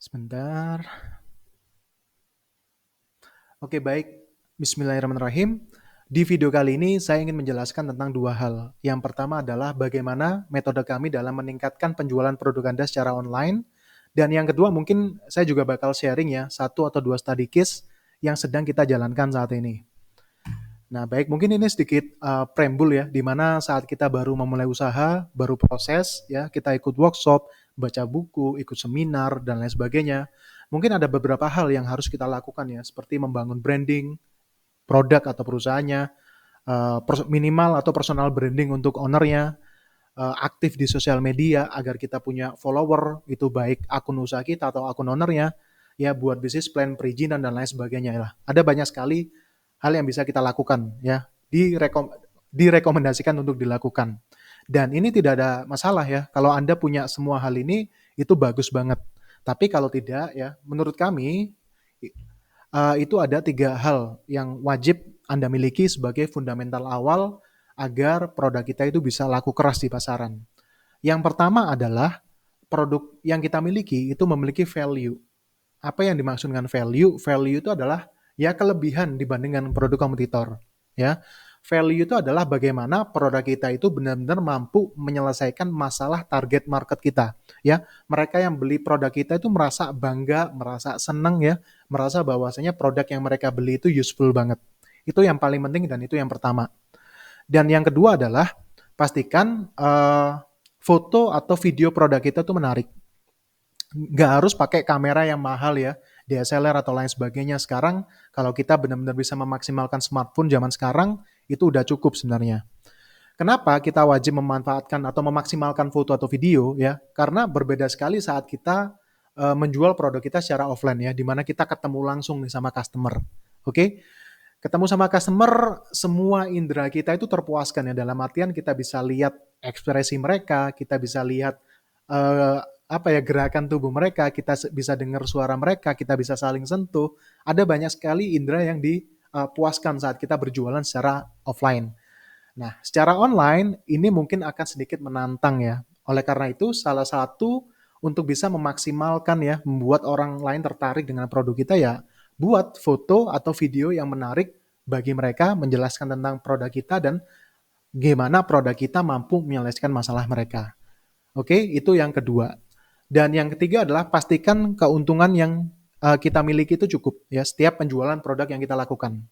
Sebentar. Oke, baik. Bismillahirrahmanirrahim. Di video kali ini saya ingin menjelaskan tentang dua hal. Yang pertama adalah bagaimana metode kami dalam meningkatkan penjualan produk Anda secara online. Dan yang kedua mungkin saya juga bakal sharing ya, satu atau dua study case yang sedang kita jalankan saat ini. Nah, baik, mungkin ini sedikit preambul ya, di mana saat kita baru memulai usaha, baru proses ya, kita ikut workshop, baca buku, ikut seminar, dan lain sebagainya. Mungkin ada beberapa hal yang harus kita lakukan ya, seperti membangun branding, produk atau perusahaannya, minimal atau personal branding untuk ownernya, aktif di sosial media agar kita punya follower, itu baik akun usaha kita atau akun ownernya, ya buat bisnis plan, perizinan, dan lain sebagainya lah. Ada banyak sekali hal yang bisa kita lakukan ya, direkomendasikan untuk dilakukan. Dan ini tidak ada masalah ya, kalau Anda punya semua hal ini, itu bagus banget. Tapi kalau tidak ya, menurut kami, itu ada tiga hal yang wajib Anda miliki sebagai fundamental awal agar produk kita itu bisa laku keras di pasaran. Yang pertama adalah produk yang kita miliki itu memiliki value. Apa yang dimaksud dengan value? Value itu adalah ya kelebihan dibandingkan produk kompetitor. Ya, value itu adalah bagaimana produk kita itu benar-benar mampu menyelesaikan masalah target market kita. Ya, mereka yang beli produk kita itu merasa bangga, merasa senang ya, merasa bahwasanya produk yang mereka beli itu useful banget. Itu yang paling penting dan itu yang pertama. Dan yang kedua adalah pastikan foto atau video produk kita itu menarik. Nggak harus pakai kamera yang mahal ya, DSLR atau lain sebagainya. Sekarang kalau kita benar-benar bisa memaksimalkan smartphone zaman sekarang, itu udah cukup sebenarnya. Kenapa kita wajib memanfaatkan atau memaksimalkan foto atau video ya? Karena berbeda sekali saat kita menjual produk kita secara offline ya, di mana kita ketemu langsung nih sama customer. Oke? Ketemu sama customer, semua indera kita itu terpuaskan ya, dalam artian kita bisa lihat ekspresi mereka, kita bisa lihat apa ya, gerakan tubuh mereka, kita bisa dengar suara mereka, kita bisa saling sentuh. Ada banyak sekali indera yang dipuaskan saat kita berjualan secara offline. Nah, secara online ini mungkin akan sedikit menantang ya. Oleh karena itu, salah satu untuk bisa memaksimalkan ya, membuat orang lain tertarik dengan produk kita ya, buat foto atau video yang menarik bagi mereka, menjelaskan tentang produk kita dan gimana produk kita mampu menyelesaikan masalah mereka. Oke, itu yang kedua. Dan yang ketiga adalah pastikan keuntungan yang kita miliki itu cukup ya setiap penjualan produk yang kita lakukan.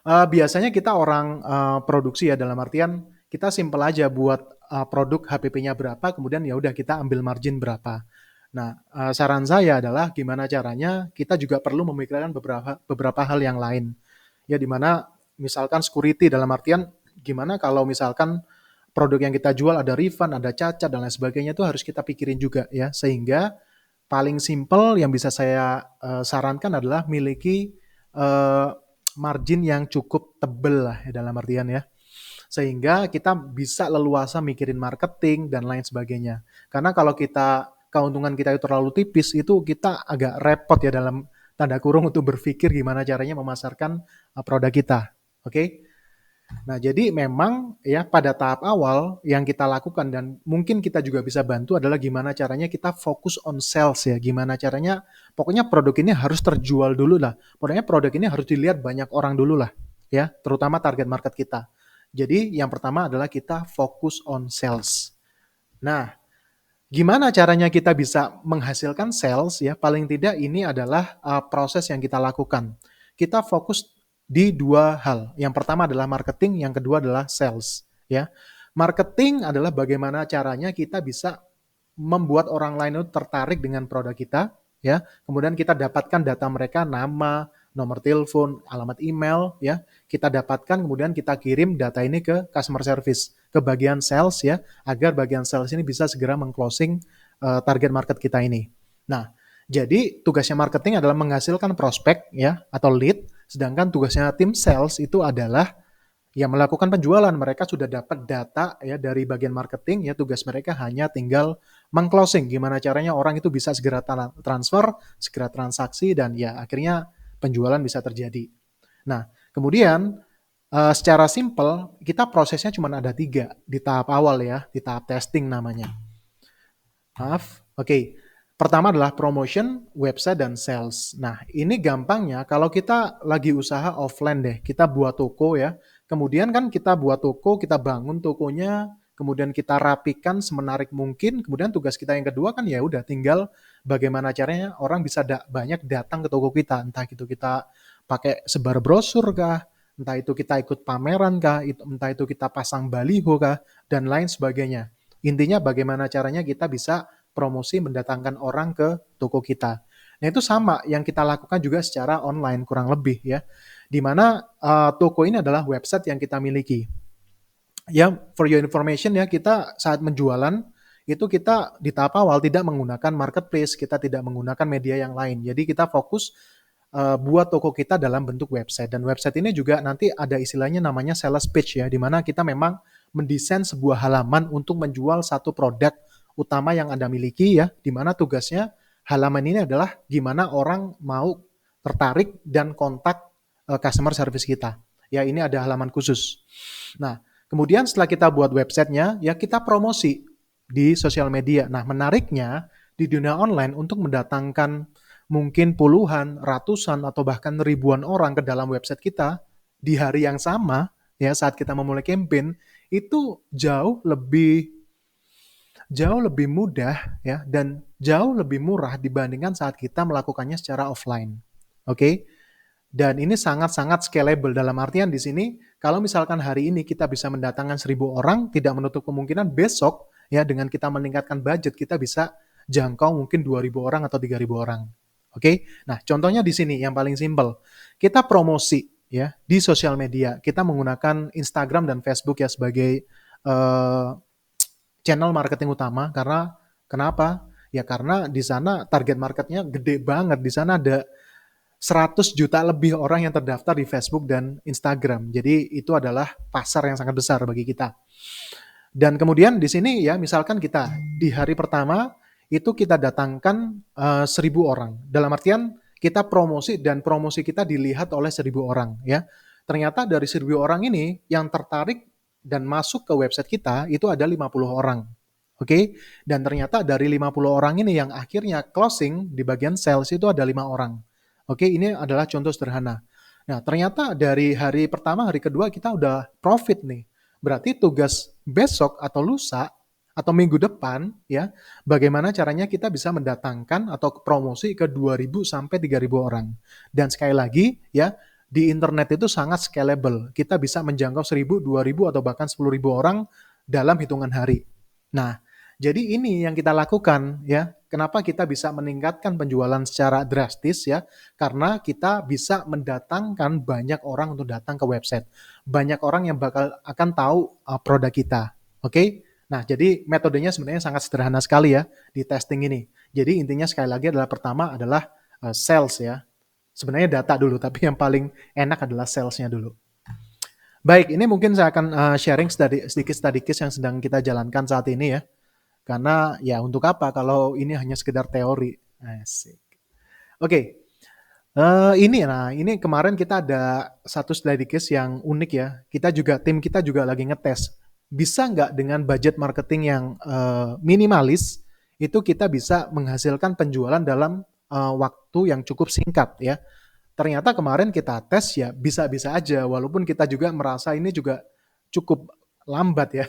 Biasanya kita orang produksi ya, dalam artian kita simpel aja buat produk HPP-nya berapa, kemudian ya udah kita ambil margin berapa. Nah, saran saya adalah gimana caranya kita juga perlu memikirkan beberapa hal yang lain. Ya, di mana misalkan security, dalam artian gimana kalau misalkan produk yang kita jual ada refund, ada cacat dan lain sebagainya, itu harus kita pikirin juga ya. Sehingga paling simpel yang bisa saya sarankan adalah miliki margin yang cukup tebel lah ya, dalam artian ya. Sehingga kita bisa leluasa mikirin marketing dan lain sebagainya. Karena kalau kita keuntungan kita itu terlalu tipis, itu kita agak repot ya, dalam tanda kurung, untuk berpikir gimana caranya memasarkan produk kita. Oke? Nah, jadi memang ya pada tahap awal yang kita lakukan dan mungkin kita juga bisa bantu adalah gimana caranya kita fokus on sales ya. Gimana caranya, pokoknya produk ini harus terjual dulu lah. Pokoknya produk ini harus dilihat banyak orang dulu lah ya, terutama target market kita. Jadi yang pertama adalah kita fokus on sales. Nah, gimana caranya kita bisa menghasilkan sales ya? Paling tidak ini adalah proses yang kita lakukan. Kita fokus di dua hal. Yang pertama adalah marketing, yang kedua adalah sales ya. Marketing adalah bagaimana caranya kita bisa membuat orang lain itu tertarik dengan produk kita ya. Kemudian kita dapatkan data mereka, nama, nomor telepon, alamat email ya. Kita dapatkan, kemudian kita kirim data ini ke customer service, ke bagian sales ya, agar bagian sales ini bisa segera mengclosing target market kita ini. Nah, jadi tugasnya marketing adalah menghasilkan prospek ya atau lead, sedangkan tugasnya tim sales itu adalah ya melakukan penjualan. Mereka sudah dapat data ya dari bagian marketing ya, tugas mereka hanya tinggal mengclosing, gimana caranya orang itu bisa segera transfer, segera transaksi, dan ya akhirnya penjualan bisa terjadi. Nah, kemudian secara simple kita prosesnya cuma ada 3 di tahap awal ya, di tahap testing namanya. Maaf, oke. Pertama adalah promotion, website, dan sales. Nah, ini gampangnya kalau kita lagi usaha offline deh, kita buat toko ya. Kemudian kan kita buat toko, kita bangun tokonya, kemudian kita rapikan semenarik mungkin. Kemudian tugas kita yang kedua kan ya udah tinggal bagaimana caranya orang bisa banyak datang ke toko kita. Entah itu kita pakai sebar brosur kah, entah itu kita ikut pameran kah, entah itu kita pasang baliho kah, dan lain sebagainya. Intinya bagaimana caranya kita bisa promosi mendatangkan orang ke toko kita. Nah, itu sama yang kita lakukan juga secara online kurang lebih ya. Di mana toko ini adalah website yang kita miliki. Ya, for your information ya, kita saat menjualan itu kita di tahap awal tidak menggunakan marketplace, kita tidak menggunakan media yang lain. Jadi kita fokus buat toko kita dalam bentuk website. Dan website ini juga nanti ada istilahnya namanya sales page ya, di mana kita memang mendesain sebuah halaman untuk menjual satu produk utama yang Anda miliki ya, di mana tugasnya halaman ini adalah gimana orang mau tertarik dan kontak customer service kita. Ya, ini ada halaman khusus. Nah, kemudian setelah kita buat websitenya, ya kita promosi di sosial media. Nah, menariknya di dunia online untuk mendatangkan mungkin puluhan, ratusan, atau bahkan ribuan orang ke dalam website kita di hari yang sama, ya saat kita memulai campaign, itu jauh lebih mudah ya dan jauh lebih murah dibandingkan saat kita melakukannya secara offline. Oke? Okay? Dan ini sangat-sangat scalable dalam artian di sini kalau misalkan hari ini kita bisa mendatangkan 1.000 orang, tidak menutup kemungkinan besok ya dengan kita meningkatkan budget kita bisa jangkau mungkin 2.000 orang atau 3.000 orang. Oke? Okay? Nah, contohnya di sini yang paling simpel. Kita promosi ya di sosial media. Kita menggunakan Instagram dan Facebook ya sebagai channel marketing utama karena kenapa? Ya karena di sana target marketnya gede banget. Di sana ada 100 juta lebih orang yang terdaftar di Facebook dan Instagram. Jadi itu adalah pasar yang sangat besar bagi kita. Dan kemudian di sini ya misalkan kita di hari pertama itu kita datangkan 1.000 orang. Dalam artian kita promosi dan promosi kita dilihat oleh 1.000 orang ya. Ternyata dari 1.000 orang ini yang tertarik dan masuk ke website kita itu ada 50 orang. Oke? Dan ternyata dari 50 orang ini yang akhirnya closing di bagian sales itu ada 5 orang. Oke, ini adalah contoh sederhana. Nah, ternyata dari hari pertama, hari kedua kita udah profit nih. Berarti tugas besok atau lusa atau minggu depan ya, bagaimana caranya kita bisa mendatangkan atau promosi ke 2.000 sampai 3.000 orang. Dan sekali lagi ya, di internet itu sangat scalable. Kita bisa menjangkau 1.000, 2.000 atau bahkan 10.000 orang dalam hitungan hari. Nah, jadi ini yang kita lakukan ya. Kenapa kita bisa meningkatkan penjualan secara drastis ya? Karena kita bisa mendatangkan banyak orang untuk datang ke website. Banyak orang yang bakal akan tahu produk kita. Oke? Nah, jadi metodenya sebenarnya sangat sederhana sekali ya di testing ini. Jadi intinya sekali lagi adalah pertama adalah sales ya. Sebenarnya data dulu, tapi yang paling enak adalah salesnya dulu. Baik, ini mungkin saya akan sharing sedikit study case yang sedang kita jalankan saat ini ya. Karena ya untuk apa kalau ini hanya sekedar teori. Asik. Oke. Ini kemarin kita ada satu study case yang unik ya. Tim kita juga lagi ngetes. Bisa nggak dengan budget marketing yang minimalis, itu kita bisa menghasilkan penjualan dalam waktu yang cukup singkat ya. Ternyata kemarin kita tes ya bisa-bisa aja, walaupun kita juga merasa ini juga cukup lambat ya.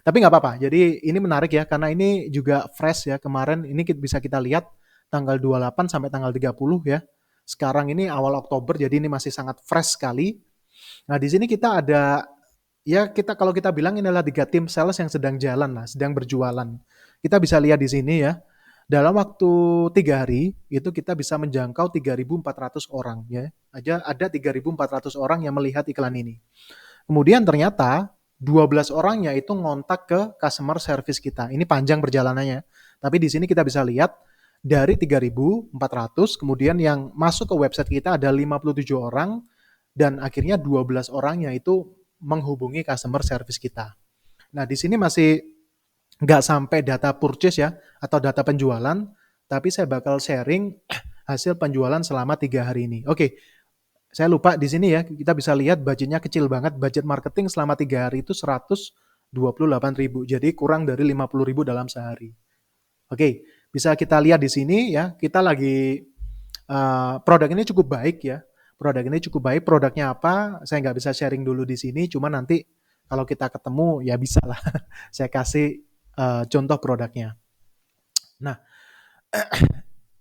Tapi nggak apa-apa. Jadi ini menarik ya karena ini juga fresh ya. Kemarin ini bisa kita lihat tanggal 28 sampai tanggal 30 ya. Sekarang ini awal Oktober jadi ini masih sangat fresh sekali. Nah, di sini kita ada ya kalau kita bilang ini adalah 3 tim sales yang sedang jalan lah, sedang berjualan. Kita bisa lihat di sini ya. Dalam waktu 3 hari itu kita bisa menjangkau 3.400 orang ya. Ada 3.400 orang yang melihat iklan ini. Kemudian ternyata 12 orangnya itu ngontak ke customer service kita. Ini panjang perjalanannya. Tapi di sini kita bisa lihat dari 3.400, kemudian yang masuk ke website kita ada 57 orang, dan akhirnya 12 orangnya itu menghubungi customer service kita. Nah, di sini masih nggak sampai data purchase ya, atau data penjualan, tapi saya bakal sharing hasil penjualan selama 3 hari ini. Oke. Saya lupa di sini ya, kita bisa lihat budgetnya kecil banget. Budget marketing selama 3 hari itu 128.000. Jadi kurang dari 50.000 dalam sehari. Oke, Bisa kita lihat di sini ya, kita lagi produk ini cukup baik ya. Produk ini cukup baik. Produknya apa? Saya nggak bisa sharing dulu di sini. Cuma nanti kalau kita ketemu ya bisa lah. Saya kasih contoh produknya. Nah,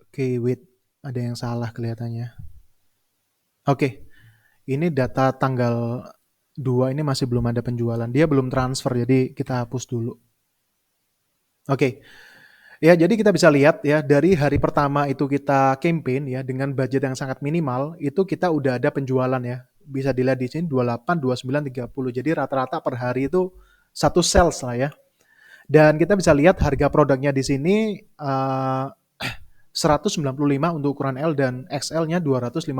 oke, wait, ada yang salah kelihatannya. Oke, ini data tanggal 2 ini masih belum ada penjualan. Dia belum transfer, jadi kita hapus dulu. Oke, ya, jadi kita bisa lihat ya, dari hari pertama itu kita campaign ya, dengan budget yang sangat minimal, itu kita udah ada penjualan ya. Bisa dilihat di sini 28, 29, 30. Jadi rata-rata per hari itu satu sales lah ya. Dan kita bisa lihat harga produknya di sini 195 untuk ukuran L dan XL-nya 215.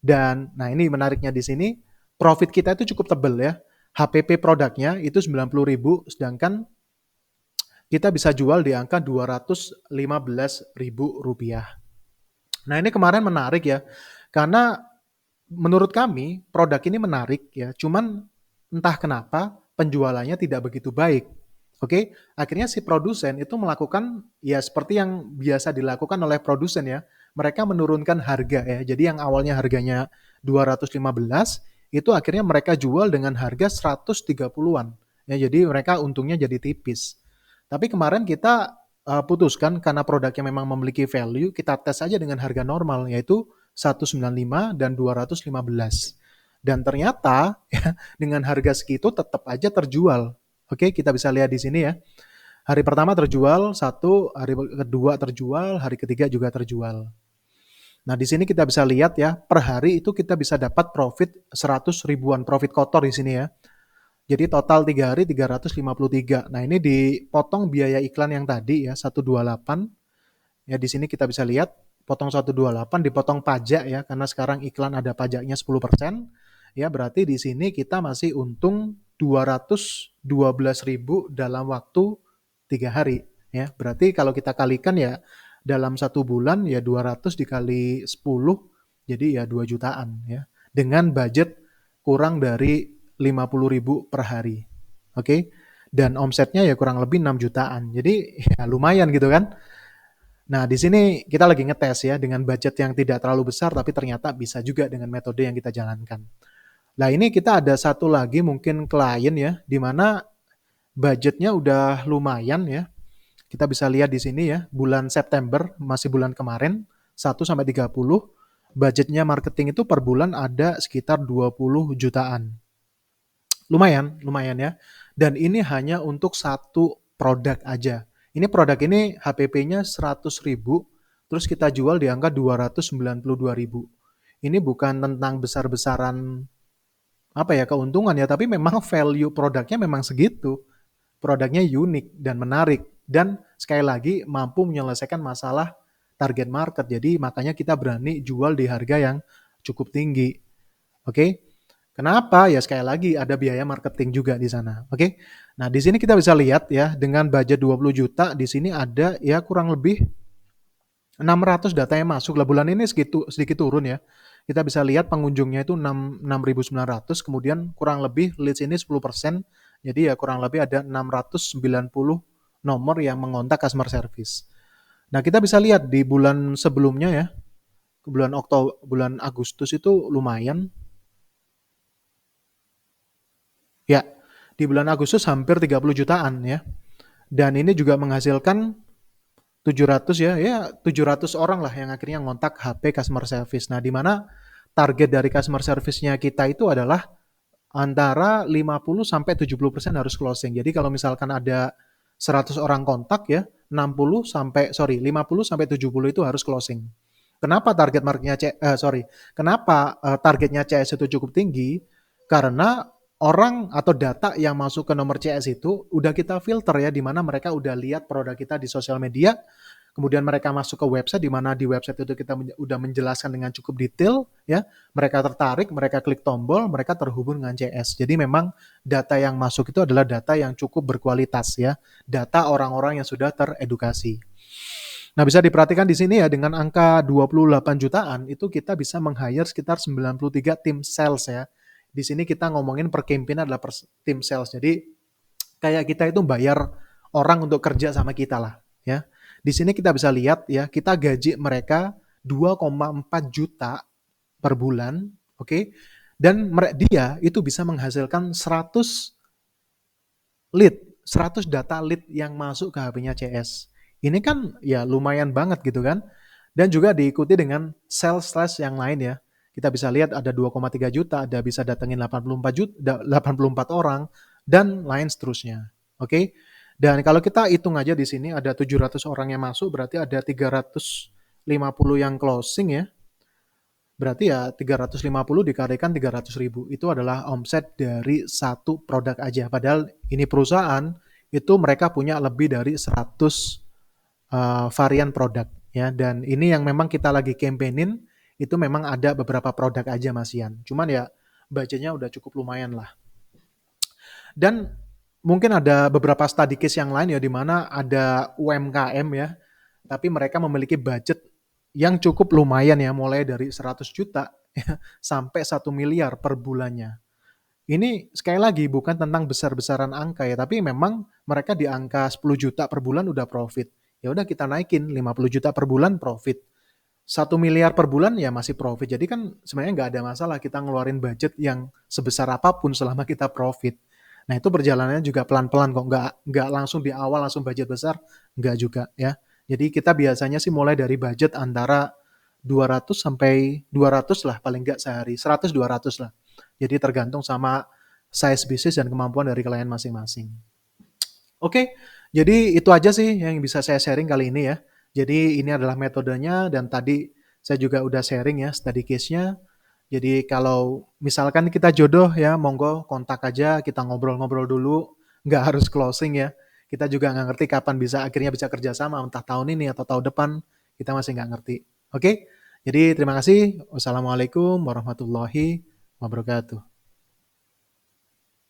Dan nah ini menariknya di sini, profit kita itu cukup tebal ya. HPP produknya itu 90.000, sedangkan kita bisa jual di angka Rp215.000. Nah, ini kemarin menarik ya, karena menurut kami produk ini menarik ya, cuman entah kenapa penjualannya tidak begitu baik. Oke, akhirnya si produsen itu melakukan ya seperti yang biasa dilakukan oleh produsen ya. Mereka menurunkan harga ya. Jadi yang awalnya harganya 215 itu akhirnya mereka jual dengan harga 130-an. Ya, jadi mereka untungnya jadi tipis. Tapi kemarin kita putuskan karena produknya memang memiliki value, kita tes aja dengan harga normal yaitu 195 dan 215. Dan ternyata ya, dengan harga segitu tetap aja terjual. Oke, kita bisa lihat di sini ya. Hari pertama terjual satu, hari kedua terjual, hari ketiga juga terjual. Nah, di sini kita bisa lihat ya, per hari itu kita bisa dapat profit 100 ribuan profit kotor di sini ya. Jadi total 3 hari 353. Nah, ini dipotong biaya iklan yang tadi ya 128. Ya di sini kita bisa lihat potong 128 dipotong pajak ya karena sekarang iklan ada pajaknya 10%. Ya berarti di sini kita masih untung 212.000 dalam waktu 3 hari ya. Berarti kalau kita kalikan ya dalam 1 bulan ya 200 dikali 10 jadi ya 2 jutaan ya. Dengan budget kurang dari 50.000 per hari. Oke. Dan omsetnya ya kurang lebih 6 jutaan. Jadi ya lumayan gitu kan. Nah, di sini kita lagi ngetes ya dengan budget yang tidak terlalu besar tapi ternyata bisa juga dengan metode yang kita jalankan. Nah, ini kita ada satu lagi mungkin klien ya di mana budgetnya udah lumayan ya. Kita bisa lihat di sini ya, bulan September masih bulan kemarin 1 sampai 30 budgetnya marketing itu per bulan ada sekitar 20 jutaan. Lumayan, lumayan ya. Dan ini hanya untuk satu produk aja. Ini produk ini HPP-nya 100.000, terus kita jual di angka 292.000. Ini bukan tentang besar-besaran apa ya keuntungan ya, tapi memang value produknya memang segitu. Produknya unik dan menarik dan sekali lagi mampu menyelesaikan masalah target market. Jadi makanya kita berani jual di harga yang cukup tinggi. Oke? Kenapa? Ya sekali lagi ada biaya marketing juga di sana. Oke. Nah, di sini kita bisa lihat ya dengan budget 20 juta di sini ada ya kurang lebih 600 data yang masuk lah bulan ini sedikit turun ya. Kita bisa lihat pengunjungnya itu 6.900 kemudian kurang lebih leads ini 10%. Jadi ya kurang lebih ada 690 nomor yang mengontak customer service. Nah, kita bisa lihat di bulan sebelumnya ya. Bulan Agustus itu lumayan. Ya, di bulan Agustus hampir 30 jutaan ya. Dan ini juga menghasilkan 700 ya, ya 700 orang lah yang akhirnya ngontak HP customer service. Nah, di mana target dari customer service-nya kita itu adalah antara 50 sampai 70% harus closing. Jadi kalau misalkan ada 100 orang kontak ya, 50 sampai 70 itu harus closing. Kenapa target marketnya kenapa targetnya CS itu cukup tinggi? Karena orang atau data yang masuk ke nomor CS itu udah kita filter ya, di mana mereka udah lihat produk kita di sosial media, kemudian mereka masuk ke website, di mana di website itu kita udah menjelaskan dengan cukup detail ya, mereka tertarik, mereka klik tombol, mereka terhubung dengan CS. Jadi memang data yang masuk itu adalah data yang cukup berkualitas ya, data orang-orang yang sudah teredukasi. Nah, bisa diperhatikan di sini ya dengan angka 28 jutaan itu kita bisa meng-hire sekitar 93 tim sales ya. Di sini kita ngomongin per campaign adalah per tim sales. Jadi kayak kita itu bayar orang untuk kerja sama kita lah ya. Di sini kita bisa lihat ya, kita gaji mereka 2,4 juta per bulan, oke. Dan dia itu bisa menghasilkan 100 lead, 100 data lead yang masuk ke HP-nya CS. Ini kan ya lumayan banget gitu kan. Dan juga diikuti dengan sales slash yang lain ya. Kita bisa lihat ada 2,3 juta, ada bisa datengin 84 juta, 84 orang, dan lain seterusnya. Oke. Dan kalau kita hitung aja di sini ada 700 orang yang masuk, berarti ada 350 yang closing ya. Berarti ya 350 dikalikan 300.000 itu adalah omset dari satu produk aja. Padahal ini perusahaan itu mereka punya lebih dari 100 varian produk ya. Dan ini yang memang kita lagi campaignin itu memang ada beberapa produk aja Mas Ian. Cuman ya budgetnya udah cukup lumayan lah. Dan mungkin ada beberapa study case yang lain ya di mana ada UMKM ya, tapi mereka memiliki budget yang cukup lumayan ya, mulai dari 100 juta ya, sampai 1 miliar per bulannya. Ini sekali lagi bukan tentang besar-besaran angka ya, tapi memang mereka di angka 10 juta per bulan udah profit. Ya udah kita naikin 50 juta per bulan profit. 1 miliar per bulan ya masih profit. Jadi kan sebenarnya nggak ada masalah kita ngeluarin budget yang sebesar apapun selama kita profit. Nah itu perjalanannya juga pelan-pelan kok, nggak langsung di awal langsung budget besar, nggak juga ya. Jadi kita biasanya sih mulai dari budget antara 200 sampai 200 lah paling nggak sehari, 100-200 lah. Jadi tergantung sama size bisnis dan kemampuan dari klien masing-masing. Oke, jadi itu aja sih yang bisa saya sharing kali ini ya. Jadi ini adalah metodenya dan tadi saya juga udah sharing ya study case-nya. Jadi kalau misalkan kita jodoh ya, monggo kontak aja, kita ngobrol-ngobrol dulu, nggak harus closing ya. Kita juga nggak ngerti kapan akhirnya bisa kerjasama, entah tahun ini atau tahun depan, kita masih nggak ngerti. Oke, jadi terima kasih. Wassalamualaikum warahmatullahi wabarakatuh.